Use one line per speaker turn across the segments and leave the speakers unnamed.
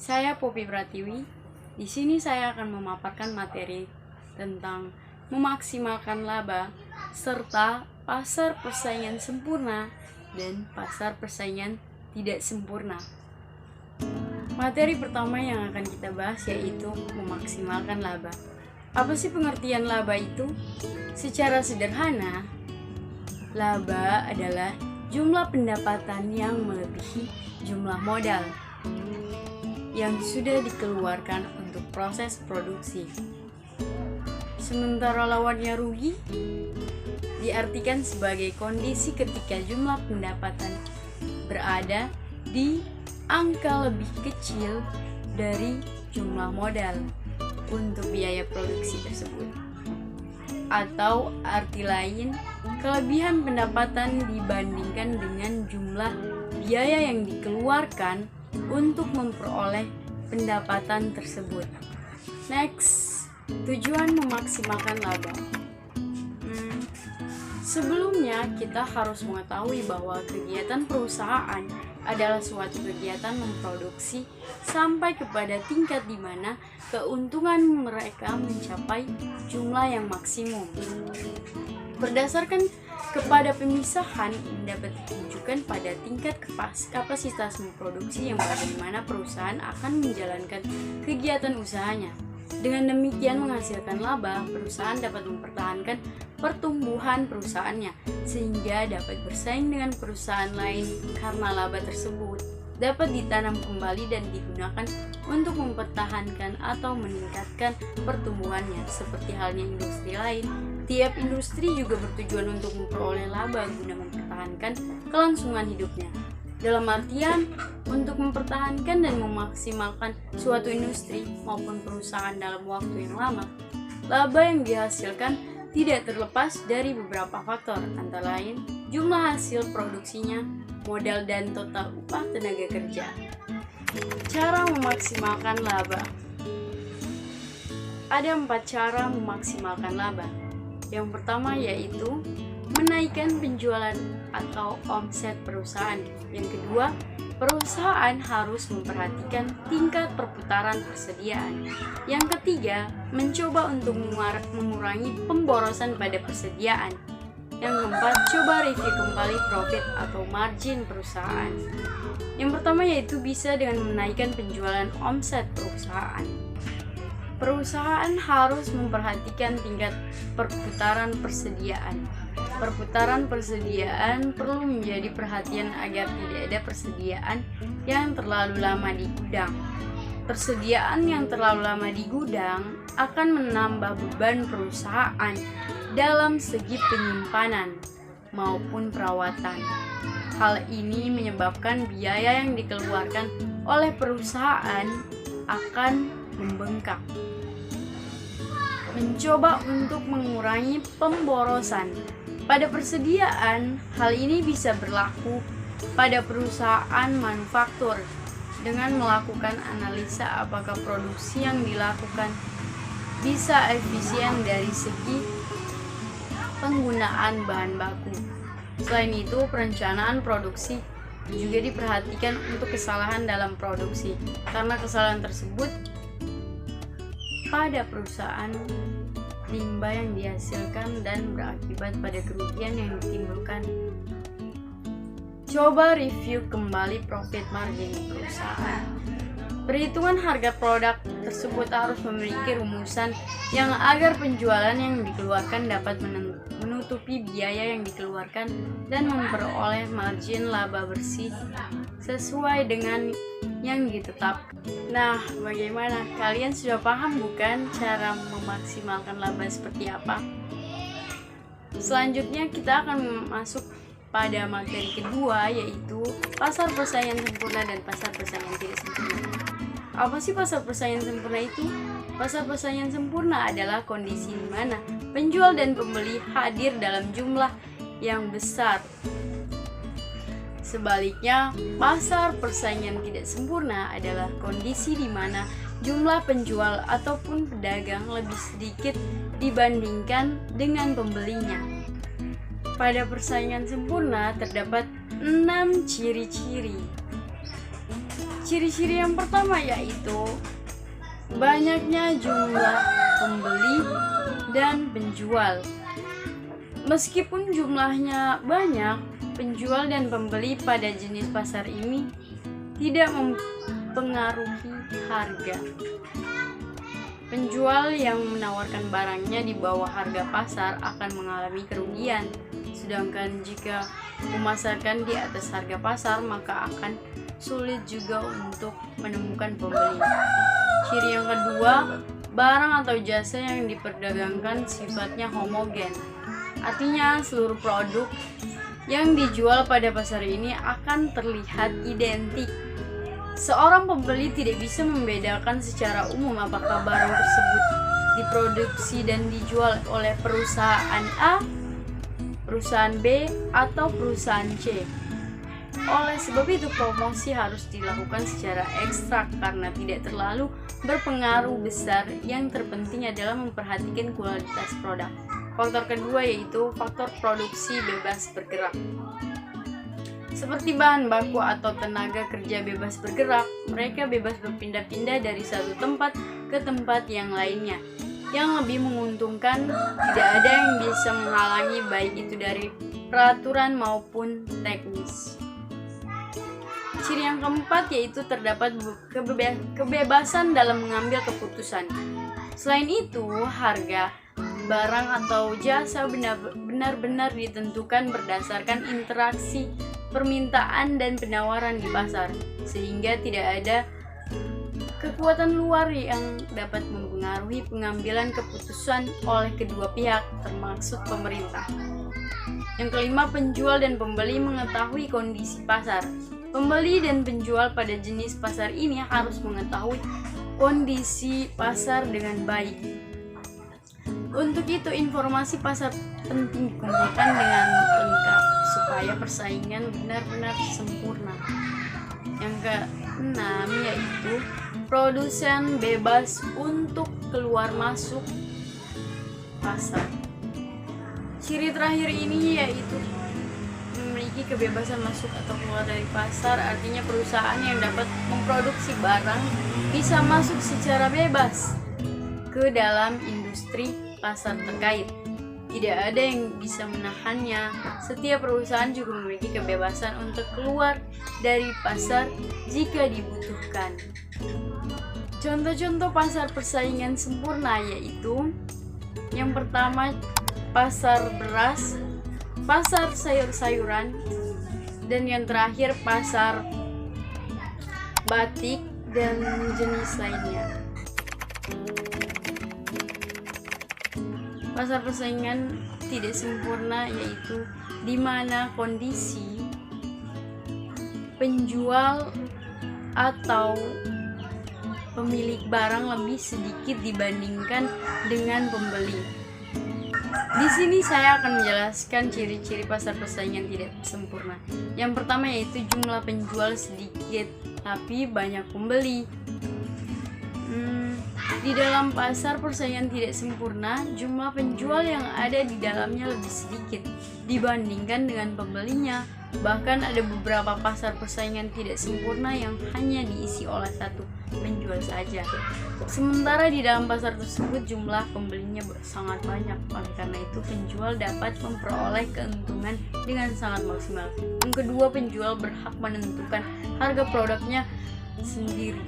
Saya Poppy Pratiwi. Di sini saya akan memaparkan materi tentang memaksimalkan laba serta pasar persaingan sempurna dan pasar persaingan tidak sempurna. Materi pertama yang akan kita bahas yaitu memaksimalkan laba. Apa sih pengertian laba itu? Secara sederhana, laba adalah jumlah pendapatan yang melebihi jumlah modal yang sudah dikeluarkan untuk proses produksi. Sementara lawannya rugi diartikan sebagai kondisi ketika jumlah pendapatan berada di angka lebih kecil dari jumlah modal untuk biaya produksi tersebut. Atau arti lain, kelebihan pendapatan dibandingkan dengan jumlah biaya yang dikeluarkan untuk memperoleh pendapatan tersebut. Next, tujuan memaksimalkan laba. Sebelumnya kita harus mengetahui bahwa kegiatan perusahaan adalah suatu kegiatan memproduksi sampai kepada tingkat di mana keuntungan mereka mencapai jumlah yang maksimum. Berdasarkan kepada pemisahan dapat ditunjukkan pada tingkat kapasitas memproduksi yang bagaimana perusahaan akan menjalankan kegiatan usahanya. Dengan demikian menghasilkan laba, perusahaan dapat mempertahankan pertumbuhan perusahaannya sehingga dapat bersaing dengan perusahaan lain karena laba tersebut dapat ditanam kembali dan digunakan untuk mempertahankan atau meningkatkan pertumbuhannya. Seperti halnya industri lain, tiap industri juga bertujuan untuk memperoleh laba guna mempertahankan kelangsungan hidupnya. Dalam artian, untuk mempertahankan dan memaksimalkan suatu industri maupun perusahaan dalam waktu yang lama, laba yang dihasilkan tidak terlepas dari beberapa faktor, antara lain jumlah hasil produksinya, modal dan total upah tenaga kerja. Cara memaksimalkan laba. Ada 4 cara memaksimalkan laba. Yang pertama yaitu menaikkan penjualan atau omset perusahaan. Yang kedua, perusahaan harus memperhatikan tingkat perputaran persediaan. Yang ketiga, mencoba untuk mengurangi pemborosan pada persediaan. Yang keempat, coba review kembali profit atau margin perusahaan. Yang pertama yaitu bisa dengan menaikkan penjualan omset perusahaan. Perusahaan harus memperhatikan tingkat perputaran persediaan. Perputaran persediaan perlu menjadi perhatian agar tidak ada persediaan yang terlalu lama di gudang. Persediaan yang terlalu lama di gudang akan menambah beban perusahaan dalam segi penyimpanan maupun perawatan. Hal ini menyebabkan biaya yang dikeluarkan oleh perusahaan akan membengkak. Mencoba untuk mengurangi pemborosan pada persediaan, hal ini bisa berlaku pada perusahaan manufaktur dengan melakukan analisa apakah produksi yang dilakukan bisa efisien dari segi penggunaan bahan baku. Selain itu, perencanaan produksi juga diperhatikan untuk kesalahan dalam produksi, karena kesalahan tersebut pada perusahaan limbah yang dihasilkan dan berakibat pada kerugian yang ditimbulkan. Coba review kembali profit margin perusahaan. Perhitungan harga produk tersebut harus memiliki rumusan yang agar penjualan yang dikeluarkan dapat menutupi biaya yang dikeluarkan dan memperoleh margin laba bersih sesuai dengan yang ditetapkan. Nah, bagaimana? Kalian sudah paham bukan cara memaksimalkan laba seperti apa? Selanjutnya kita akan masuk pada materi kedua yaitu pasar persaingan sempurna dan pasar persaingan tidak sempurna. Apa sih pasar persaingan sempurna itu? Pasar persaingan sempurna adalah kondisi di mana penjual dan pembeli hadir dalam jumlah yang besar. Sebaliknya, pasar persaingan tidak sempurna adalah kondisi di mana jumlah penjual ataupun pedagang lebih sedikit dibandingkan dengan pembelinya. Pada persaingan sempurna terdapat 6 ciri-ciri. ciri-ciri yang pertama yaitu banyaknya jumlah pembeli dan penjual. Meskipun jumlahnya banyak, penjual dan pembeli pada jenis pasar ini tidak mempengaruhi harga. Penjual yang menawarkan barangnya di bawah harga pasar akan mengalami kerugian, sedangkan jika memasarkan di atas harga pasar maka akan sulit juga untuk menemukan pembeli. Ciri yang kedua, barang atau jasa yang diperdagangkan sifatnya homogen. Artinya seluruh produk yang dijual pada pasar ini akan terlihat identik. Seorang pembeli tidak bisa membedakan secara umum apakah barang tersebut diproduksi dan dijual oleh perusahaan A, perusahaan B, atau perusahaan C. Oleh sebab itu, promosi harus dilakukan secara ekstra karena tidak terlalu berpengaruh besar. Yang terpenting adalah memperhatikan kualitas produk. Faktor kedua yaitu faktor produksi bebas bergerak. Seperti bahan baku atau tenaga kerja bebas bergerak, mereka bebas berpindah-pindah dari satu tempat ke tempat yang lainnya. Yang lebih menguntungkan, tidak ada yang bisa menghalangi baik itu dari peraturan maupun teknis. Ciri yang keempat yaitu terdapat kebebasan dalam mengambil keputusan. Selain itu, harga barang atau jasa benar-benar ditentukan berdasarkan interaksi permintaan dan penawaran di pasar, sehingga tidak ada kekuatan luar yang dapat mempengaruhi pengambilan keputusan oleh kedua pihak, termasuk pemerintah. Yang kelima, penjual dan pembeli mengetahui kondisi pasar. Pembeli dan penjual pada jenis pasar ini harus mengetahui kondisi pasar dengan baik. Untuk itu, informasi pasar penting dikumpulkan dengan lengkap supaya persaingan benar-benar sempurna. Yang keenam yaitu produsen bebas untuk keluar masuk pasar. Ciri terakhir ini yaitu memiliki kebebasan masuk atau keluar dari pasar, artinya perusahaan yang dapat memproduksi barang bisa masuk secara bebas ke dalam industri pasar terkait. Tidak ada yang bisa menahannya. Setiap perusahaan juga memiliki kebebasan untuk keluar dari pasar jika dibutuhkan. Contoh-contoh pasar persaingan sempurna yaitu yang pertama, pasar beras, pasar sayur-sayuran, dan yang terakhir pasar batik dan jenis lainnya. Pasar persaingan tidak sempurna yaitu di mana kondisi penjual atau pemilik barang lebih sedikit dibandingkan dengan pembeli. Di sini saya akan menjelaskan ciri-ciri pasar persaingan tidak sempurna. Yang pertama yaitu jumlah penjual sedikit tapi banyak pembeli. Di dalam pasar persaingan tidak sempurna, jumlah penjual yang ada di dalamnya lebih sedikit dibandingkan dengan pembelinya. Bahkan ada beberapa pasar persaingan tidak sempurna yang hanya diisi oleh satu penjual saja. Sementara di dalam pasar tersebut jumlah pembelinya sangat banyak. Oleh karena itu, penjual dapat memperoleh keuntungan dengan sangat maksimal. Yang kedua, penjual berhak menentukan harga produknya sendiri.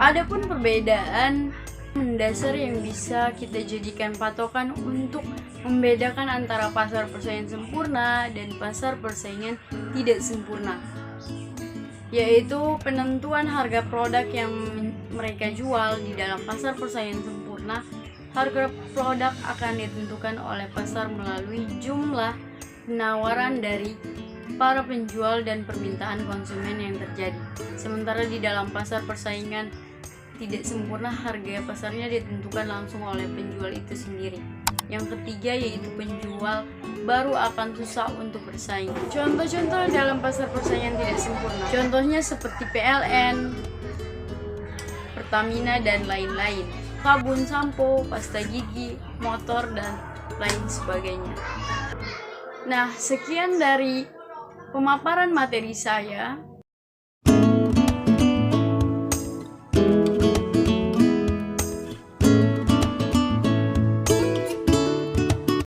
Adapun perbedaan mendasar yang bisa kita jadikan patokan untuk membedakan antara pasar persaingan sempurna dan pasar persaingan tidak sempurna, yaitu penentuan harga produk yang mereka jual. Di dalam pasar persaingan sempurna, harga produk akan ditentukan oleh pasar melalui jumlah penawaran dari para penjual dan permintaan konsumen yang terjadi. Sementara di dalam pasar persaingan tidak sempurna, harga pasarnya ditentukan langsung oleh penjual itu sendiri. Yang ketiga yaitu penjual baru akan susah untuk bersaing. Contoh-contoh dalam pasar persaingan tidak sempurna, contohnya seperti PLN, Pertamina, dan lain-lain. Sabun, sampo, pasta gigi, motor, dan lain sebagainya. Nah, sekian dari pemaparan materi saya.